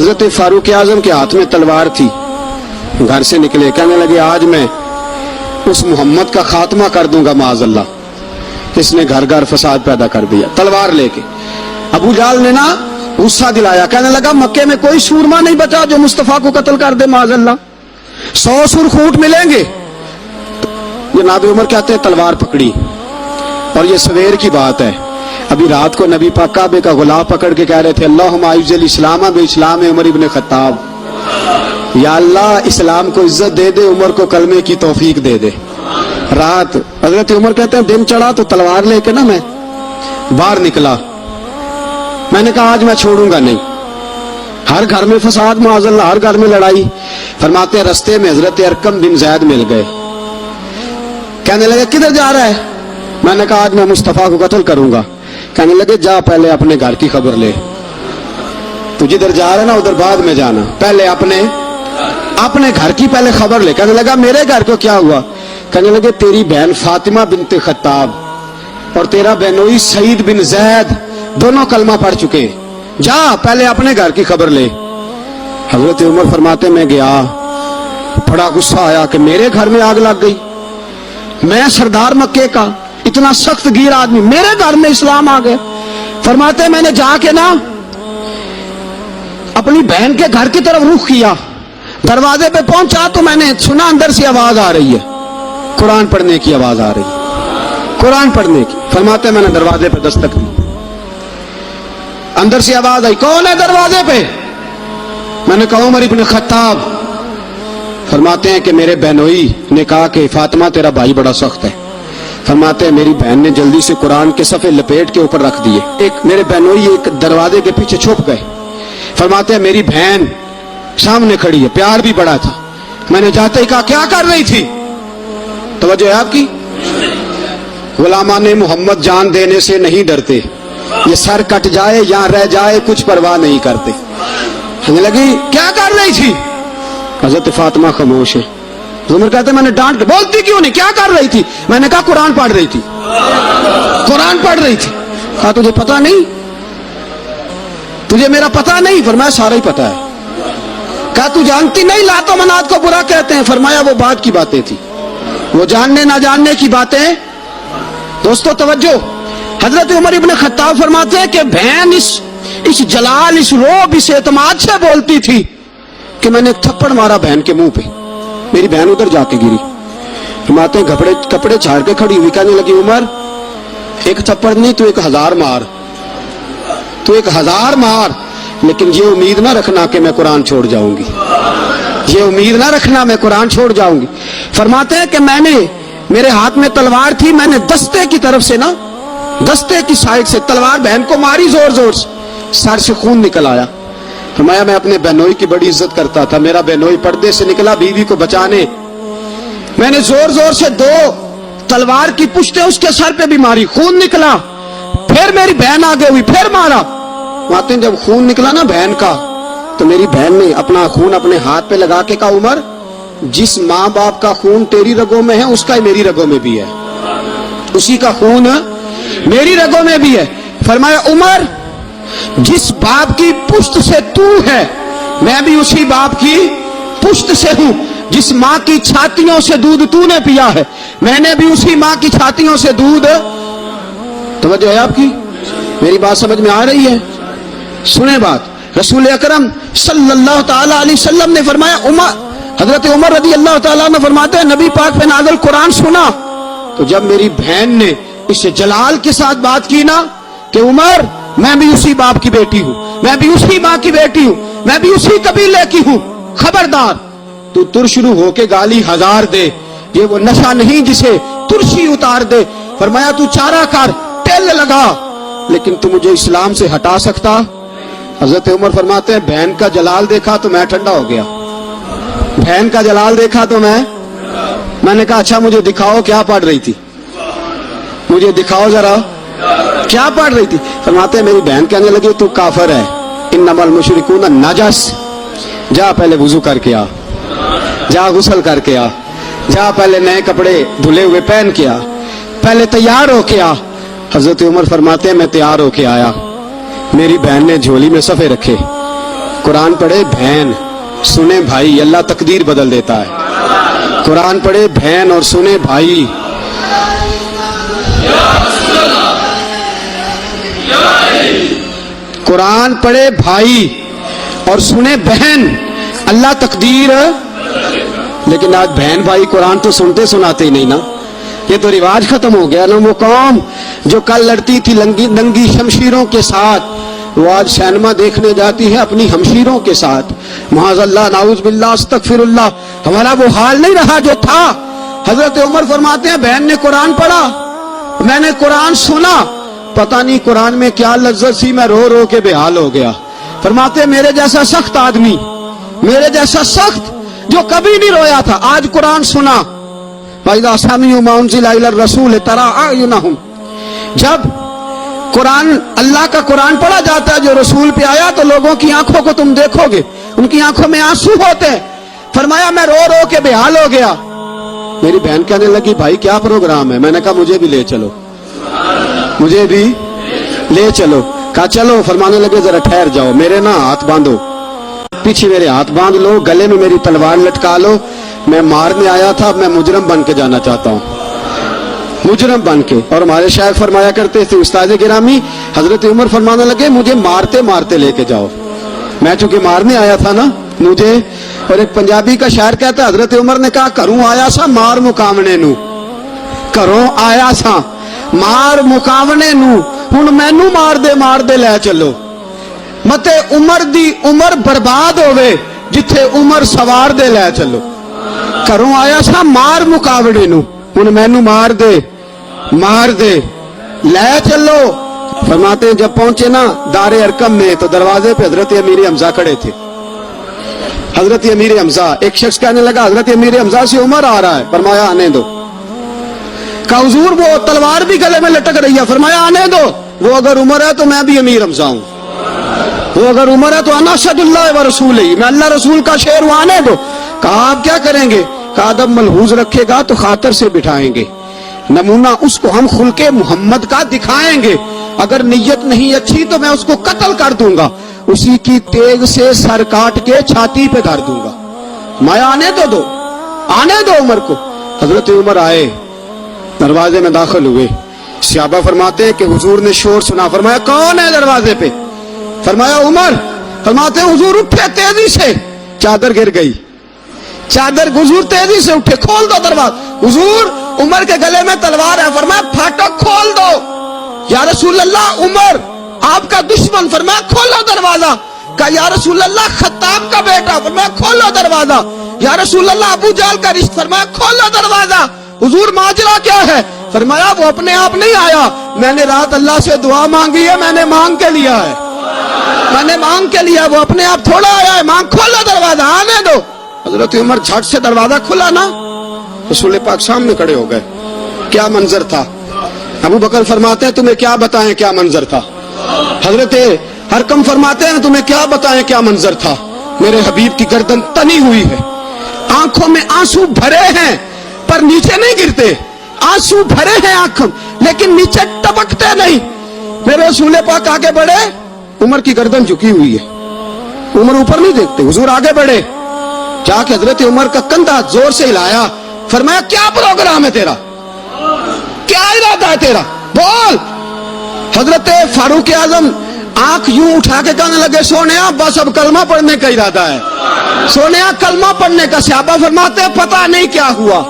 حضرت فاروق اعظم کے ہاتھ میں تلوار تھی، گھر سے نکلے، کہنے لگے آج میں اس محمد کا خاتمہ کر دوں گا معاذ اللہ، اس نے گھر گھر فساد پیدا کر دیا تلوار لے کے۔ ابو جہل نے نا غصہ دلایا، کہنے لگا مکے میں کوئی سورما نہیں بچا جو مصطفیٰ کو قتل کر دے معاذ اللہ، 100 سرخوٹ ملیں گے۔ جناب عمر کہتے ہیں تلوار پکڑی، اور یہ سویر کی بات ہے، ابھی رات کو نبی پاک کعبے کا غلاف پکڑ کے کہہ رہے تھے اللہم اعز الاسلام باسلام عمر ابن خطاب، یا اللہ اسلام کو عزت دے دے، عمر کو کلمے کی توفیق دے دے۔ رات حضرت عمر کہتے ہیں دن چڑھا تو تلوار لے کے نا میں باہر نکلا، میں نے کہا آج میں چھوڑوں گا نہیں، ہر گھر میں فساد معاذ اللہ، ہر گھر میں لڑائی۔ فرماتے ہیں رستے میں حضرت ارقم بن زید مل گئے، کہنے لگے کدھر جا رہا ہے؟ میں نے کہا آج میں مصطفیٰ کو قتل کروں گا۔ کہنے لگے جا پہلے اپنے گھر کی خبر لے، تو جدھر جا رہا ہے نا ادھر بعد میں جانا، پہلے اپنے گھر کی پہلے خبر لے۔ کہنے لگا میرے گھر کو کیا ہوا؟ کہنے لگے تیری بہن فاطمہ بنت خطاب اور تیرا بہنوئی سعید بن زید دونوں کلمہ پڑھ چکے، جا پہلے اپنے گھر کی خبر لے۔ حضرت عمر فرماتے میں گیا، بڑا غصہ آیا کہ میرے گھر میں آگ لگ گئی، میں سردار مکے کا اتنا سخت گیر آدمی، میرے گھر میں اسلام آ گئے۔ فرماتے میں نے جا کے نا اپنی بہن کے گھر کی طرف رخ کیا، دروازے پہ پہنچا تو میں نے سنا اندر سے آواز آ رہی ہے، قرآن پڑھنے کی آواز آ رہی ہے، قرآن پڑھنے کی۔ فرماتے میں نے دروازے پہ دستک دی، اندر سے آواز آئی کون ہے دروازے پہ؟ میں نے کہا عمر ابن خطاب۔ فرماتے ہیں کہ میرے بہنوئی نے کہا کہ فاطمہ تیرا بھائی بڑا سخت ہے۔ فرماتے ہیں میری بہن نے جلدی سے قرآن کے صفحے لپیٹ کے اوپر رکھ دیے، ایک میرے بہنوئی ایک دروازے کے پیچھے چھپ گئے۔ فرماتے ہیں میری بہن سامنے کھڑی ہے، پیار بھی بڑا تھا، میں نے جاتے ہی کہا کیا کر رہی تھی؟ توجہ ہے آپ کی؟ غلامان محمد جان دینے سے نہیں ڈرتے، یہ سر کٹ جائے یا رہ جائے کچھ پرواہ نہیں کرتے۔ کہنے لگی کیا کر رہی تھی؟ حضرت فاطمہ خاموش ہے۔ عمر کہتے میں نے ڈانٹ، بولتی کیوں نہیں، کیا کر رہی تھی؟ میں نے کہا قرآن پڑھ رہی تھی، قرآن پڑھ رہی تھی۔ کہا تجھے پتا نہیں، تجھے میرا پتا نہیں؟ فرمایا سارا ہی پتا ہے۔ کہا تو جانتی نہیں لات و منات کو برا کہتے ہیں؟ فرمایا وہ بات کی باتیں تھی، وہ جاننے نہ جاننے کی باتیں۔ دوستو توجہ، حضرت عمر ابن خطاب فرماتے ہیں کہ بہن اس جلال، اس روب، اس اعتماد سے بولتی تھی کہ میں نے تھپڑ مارا بہن کے منہ پہ، میری بہن ادھر جا کے گری۔ فرماتے ہیں کپڑے چھاڑ کے کھڑی ہوئی، کہنے لگی عمر ایک تھپڑ نہیں تو 1000 مار، تو 1000 مار، لیکن یہ امید نہ رکھنا کہ میں قرآن چھوڑ جاؤں گی، یہ امید نہ رکھنا میں قرآن چھوڑ جاؤں گی۔ فرماتے ہیں کہ میرے ہاتھ میں تلوار تھی، میں نے دستے کی طرف سے نا، دستے کی سائڈ سے تلوار بہن کو ماری زور زور سے، سر سے خون نکل آیا۔ فرمایا میں اپنے بہنوئی کی بڑی عزت کرتا تھا، میرا بہنوئی پردے سے نکلا بیوی کو بچانے، میں نے زور زور سے 2 تلوار کی پشتیں اس کے سر پہ بھی ماری، خون نکلا، پھر میری بہن آگے ہوئی، پھر مارا۔ ماتے جب خون نکلا نا بہن کا تو میری بہن نے اپنا خون اپنے ہاتھ پہ لگا کے کہا عمر جس ماں باپ کا خون تیری رگوں میں ہے اس کا ہی میری رگوں میں بھی ہے، اسی کا خون میری رگوں میں بھی ہے۔ فرمایا عمر جس باپ کی پشت سے تو ہے میں بھی اسی باپ کی پشت سے ہوں، جس ماں کی چھاتیوں سے دودھ تو نے پیا ہے میں نے بھی اسی ماں کی چھاتیوں سے دودھ۔ توجہ ہے آپ کی؟ میری بات سمجھ میں آ رہی ہے؟ سنیں بات، رسول اکرم صلی اللہ تعالی علیہ وسلم نے فرمایا، حضرت عمر رضی اللہ تعالیٰ عنہ فرماتے ہیں نبی پاک پہ نازل قرآن سنا تو جب میری بہن نے اس جلال کے ساتھ بات کی نا کہ عمر میں بھی اسی باپ کی بیٹی ہوں، میں بھی اسی ماں کی بیٹی ہوں، میں بھی اسی قبیلے کی ہوں، خبردار تو ترشرو ہو کے گالی 1000 دے، یہ وہ نشہ نہیں جسے ترشی اتار دے۔ فرمایا تو چارہ کر، تیل لگا، لیکن تو مجھے اسلام سے ہٹا سکتا؟ حضرت عمر فرماتے ہیں بہن کا جلال دیکھا تو میں ٹھنڈا ہو گیا، بہن کا جلال دیکھا تو میں نے کہا اچھا مجھے دکھاؤ کیا پڑھ رہی تھی، مجھے دکھاؤ ذرا کیا پڑھ رہی تھی۔ فرماتے ہیں میری بہن کہنے لگی تو کافر ہے، انما المشرکون نجس، جا پہلے وضو کر کے آ، جا غسل کر کے آ، جا پہلے نئے کپڑے دھلے ہوئے پہن کے آ، پہلے تیار ہو کے آ۔ حضرت عمر فرماتے ہیں میں تیار ہو کے آیا، میری بہن نے جھولی میں صفحے رکھے، قرآن پڑھے بہن، سنے بھائی، اللہ تقدیر بدل دیتا ہے. قرآن پڑھے بہن اور سنے بھائی. قرآن پڑھے بھائی اور سنے بہن، اللہ تقدیر. لیکن آج بہن بھائی قرآن تو سنتے سناتے ہی نہیں نا. یہ تو رواج ختم ہو گیا نا. وہ قوم جو کل لڑتی تھی ننگی شمشیروں کے ساتھ، وہ آج سینما دیکھنے جاتی ہے اپنی ہمشیروں کے ساتھ. معاذ اللہ، نعوذ باللہ، استغفر اللہ. ہمارا وہ حال نہیں رہا جو تھا. حضرت عمر فرماتے ہیں بہن نے قرآن پڑھا، میں نے قرآن سنا، پتہ نہیں قرآن میں کیا لذت سی، میں رو رو کے بے حال ہو گیا. فرماتے ہیں میرے جیسا سخت آدمی، میرے جیسا سخت جو کبھی نہیں رویا تھا، آج قرآن سنا. وَإِذَا سَمِعُوا مَا أُنزِلَ إِلَى الرَّسُولِ تَرَىٰ أَعْيُنَهُمْ، جب قرآن، اللہ کا قرآن پڑھا جاتا ہے جو رسول پہ آیا، تو لوگوں کی آنکھوں کو تم دیکھو گے، ان کی آنکھوں میں آنسو ہوتے ہیں. فرمایا میں رو رو کے بے حال ہو گیا. میری بہن کہنے لگی بھائی کیا پروگرام ہے؟ میں نے کہا مجھے بھی لے چلو، مجھے بھی لے چلو. کہا چلو. فرمانے لگے ذرا ٹھہر جاؤ، میرے نا ہاتھ باندھو، پیچھے میرے ہاتھ باندھ لو، گلے میں میری تلوار لٹکا لو. میں مارنے آیا تھا، اب میں مجرم بن کے جانا چاہتا ہوں، مجرم بن کے. اور ہمارے شیخ فرمایا کرتے تھے استاد گرامی، حضرت عمر فرمانے لگے مجھے مارتے مارتے لے کے جاؤ. میں چونکہ مارنے آیا تھا نا مجھے. اور ایک پنجابی کا شاعر کہتا ہے حضرت عمر نے کہا کروں آیا سا مار مکاونے نو، کروں آیا سا مار مکاونے نو، ہن مینو مار دے لے چلو. متے عمر دی عمر برباد ہوئے جتھے عمر سوار دے لے چلو. کروں آیا سا مار مکاونے نو، ہن مینو مار دے لے چلو. فرماتے ہیں جب پہنچے نا دار ارقم میں تو دروازے پہ حضرت امیر حمزہ کھڑے تھے. حضرت امیر حمزہ، ایک شخص کہنے لگا حضرت امیر حمزہ سے عمر آ رہا ہے. فرمایا آنے دو. کہا حضور وہ تلوار بھی گلے میں لٹک رہی ہے. فرمایا آنے دو. وہ اگر عمر ہے تو میں بھی امیر حمزہ ہوں، وہ اگر عمر ہے تو انا اسد اللہ و رسول ہی، میں اللہ رسول کا شعر ہوں، آنے دو. کہا آپ کیا کریں گے؟ کہا ادب ملحوظ رکھے گا تو خاطر سے بٹھائیں گے، نمونہ اس کو ہم خلق محمد کا دکھائیں گے، اگر نیت نہیں اچھی تو میں اس کو قتل کر دوں گا، اسی کی تیغ سے سر کاٹ کے چھاتی پہ دھر دوں گا. میں آنے دو آنے دو عمر کو. حضرت عمر آئے، دروازے میں داخل ہوئے. صحابہ فرماتے ہیں کہ حضور نے شور سنا. فرمایا کون ہے دروازے پہ؟ فرمایا عمر. فرماتے ہیں حضور اٹھے تیزی سے، چادر گر گئی، چادر. حضور تیزی سے اٹھے، کھول دو دروازہ. حضور عمر کے گلے میں تلوار ہے. فرمایا پھاٹک کھول دو. یا رسول اللہ عمر آپ کا دشمن. فرمایا کھولو دروازہ. کہا یا رسول اللہ خطاب کا بیٹا. فرمایا کھولو دروازہ. یا رسول اللہ ابو جہل کا رشتہ. فرمایا کھولو دروازہ. حضور ماجرا کیا ہے؟ فرمایا وہ اپنے آپ نہیں آیا، میں نے رات اللہ سے دعا مانگی ہے، میں نے مانگ کے لیا ہے، میں نے مانگ کے لیا، وہ اپنے آپ تھوڑا آیا ہے. مانگ. کھولو دروازہ، آنے دو. حضرت عمر جھٹ سے دروازہ کھلا نا، رسول پاک سامنے کھڑے ہو گئے. کیا منظر تھا. ابو بکر فرماتے ہیں تمہیں کیا بتائیں کیا منظر تھا. حضرت ارقم فرماتے ہیں تمہیں کیا بتائیں کیا منظر تھا. میرے حبیب کی گردن تنی ہوئی ہے، آنکھوں میں آنسو بھرے ہیں پر نیچے نہیں گرتے. آنسو بھرے ہیں آنکھوں لیکن نیچے ٹپکتے نہیں. میرے رسول پاک آگے بڑھے، عمر کی گردن جھکی ہوئی ہے، عمر اوپر نہیں دیکھتے. حضور آگے بڑھے، جا کے حضرت عمر کا کندھا زور سے ہلایا. فرمایا کیا پروگرام ہے تیرا، کیا ارادہ ہے تیرا، بول. حضرت فاروق اعظم آنکھ یوں اٹھا کے کہنے لگے سونیا بس اب کلمہ پڑھنے کا ارادہ ہے، سونیا کلمہ پڑھنے کا. صحابہ فرماتے ہیں پتہ نہیں کیا ہوا،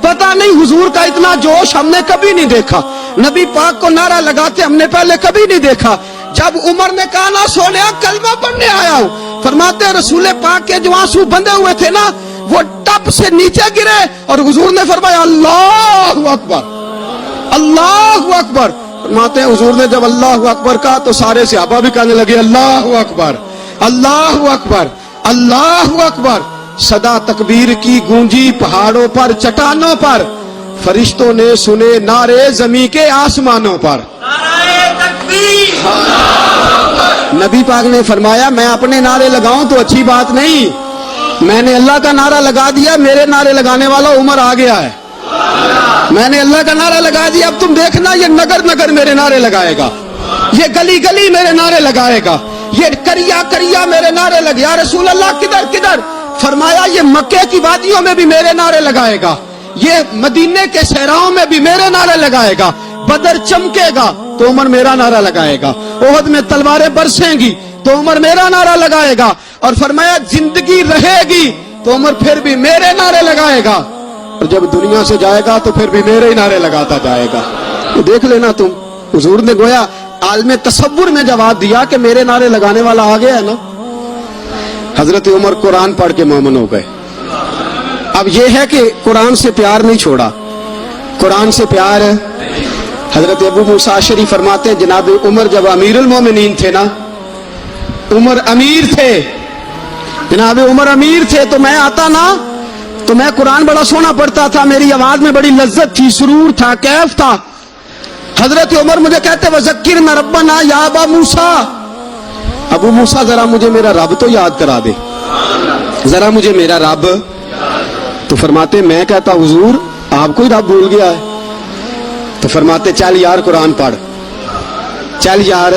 پتہ نہیں. حضور کا اتنا جوش ہم نے کبھی نہیں دیکھا، نبی پاک کو نعرہ لگاتے ہم نے پہلے کبھی نہیں دیکھا. جب عمر نے کہا نا سونیا کلمہ پڑھنے آیا ہوں، فرماتے ہیں رسول پاک کے جو آنسو بندے ہوئے تھے نا وہ ٹپ سے نیچے گرے اور حضور نے فرمایا اللہ اکبر، اللہ اکبر. فرماتے ہیں حضور نے جب اللہ اکبر کہا تو سارے صحابہ بھی کہنے لگے اللہ اکبر، اللہ اکبر، اللہ اکبر. صدا تکبیر کی گونجی پہاڑوں پر چٹانوں پر، فرشتوں نے سنے نعرے زمین کے آسمانوں پر. نبی پاک نے فرمایا میں اپنے نعرے لگاؤں تو اچھی بات نہیں، میں نے اللہ کا نعرہ لگا دیا، میرے نعرے لگانے والا عمر آ گیا ہے. میں نے اللہ کا نعرہ لگا دیا، اب تم دیکھنا یہ نگر نگر میرے نعرے لگائے گا، یہ گلی گلی میرے نعرے لگائے گا، یہ کریا کریا میرے نعرے لگے، یا رسول اللہ کدھر کدھر؟ فرمایا یہ مکے کی وادیوں میں بھی میرے نعرے لگائے گا، یہ مدینے کے صحراؤں میں بھی میرے نعرے لگائے گا، بدر چمکے گا تو عمر میرا نعرہ لگائے گا، احد میں تلواریں برسیں گی تو عمر میرا نعرہ لگائے گا، اور فرمایا زندگی رہے گی تو عمر پھر بھی میرے نعرے لگائے گا، اور جب دنیا سے جائے گا تو پھر بھی میرے ہی نعرے لگاتا جائے گا۔ تو دیکھ لینا تم، حضور نے گویا عالم تصور میں جواب دیا کہ میرے نعرے لگانے والا آ گیا ہے نا۔ حضرت عمر قرآن پڑھ کے مومن ہو گئے۔ اب یہ ہے کہ قرآن سے پیار نہیں چھوڑا، قرآن سے پیار ہے۔ حضرت ابو موسیٰ اشعری فرماتے ہیں جناب عمر جب امیر المومنین تھے نا، عمر امیر تھے، جناب عمر امیر تھے، تو میں آتا نا تو میں قرآن بڑا سونا پڑھتا تھا، میری آواز میں بڑی لذت تھی، سرور تھا، کیف تھا۔ حضرت عمر مجھے کہتے وذکرنا ربنا یا ابا موسیٰ، ابو موسیٰ ذرا مجھے میرا رب تو یاد کرا دے، ذرا مجھے میرا رب۔ تو فرماتے میں کہتا حضور آپ کو ہی رب بھول گیا ہے؟ تو فرماتے چل یار قرآن پڑھ، چل یار۔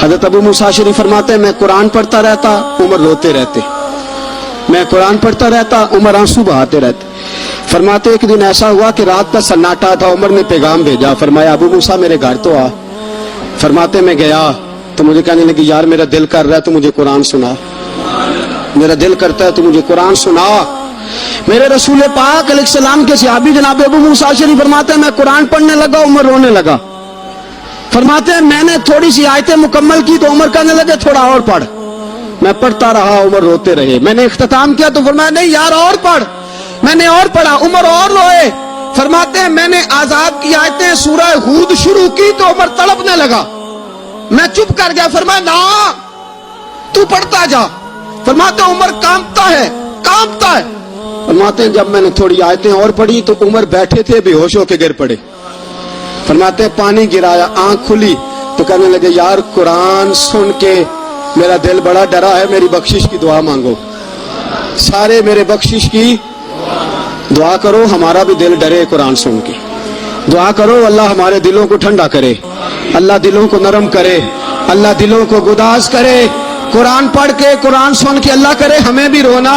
حضرت ابو موسیٰ اشعری فرماتے ہیں میں قرآن پڑھتا رہتا، عمر روتے رہتے، میں قرآن پڑھتا رہتا، عمر آنسو بہاتے رہتے۔ فرماتے ایک دن ایسا ہوا کہ رات کا سناٹا تھا، عمر نے پیغام بھیجا، فرمایا ابو موسیٰ میرے گھر تو آ۔ فرماتے میں گیا تو مجھے کہنے لگی یار میرا دل کر رہا ہے تو مجھے قرآن سنا، میرا دل کرتا ہے تو مجھے قرآن سنا۔ میرے رسول پاک علیہ السلام کے صحابی جناب ابو موسیٰ اشعری فرماتے ہیں میں قرآن پڑھنے لگا، عمر رونے لگا۔ فرماتے ہیں میں نے تھوڑی سی آیتیں مکمل کی تو عمر کہنے لگے تھوڑا اور پڑھ، میں پڑھتا رہا، عمر روتے رہے۔ میں نے اختتام کیا تو فرمایا نہیں یار اور پڑھ، میں نے اور پڑھا، عمر اور روئے۔ فرماتے ہیں میں نے عذاب کی آیتیں سورہ ہود شروع کی تو عمر تڑپنے لگا، میں چپ کر گیا، فرمایا نا تو پڑھتا جا۔ فرماتے ہیں عمر کانپتا ہے، کانپتا ہے۔ فرماتے ہیں جب میں نے تھوڑی آیتیں اور پڑھی تو عمر بیٹھے تھے بے ہوش ہو کے گر پڑے۔ فرماتے ہیں پانی گرایا، آنکھ کھلی تو کہنے لگے یار قرآن سن کے میرا دل بڑا ڈرا ہے، میری بخشش کی دعا مانگو، سارے میرے بخشش کی دعا کرو، ہمارا بھی دل ڈرے قرآن سن کے، دعا کرو اللہ ہمارے دلوں کو ٹھنڈا کرے، اللہ دلوں کو نرم کرے، اللہ دلوں کو گداز کرے، قرآن پڑھ کے قرآن سن کے اللہ کرے ہمیں بھی رونا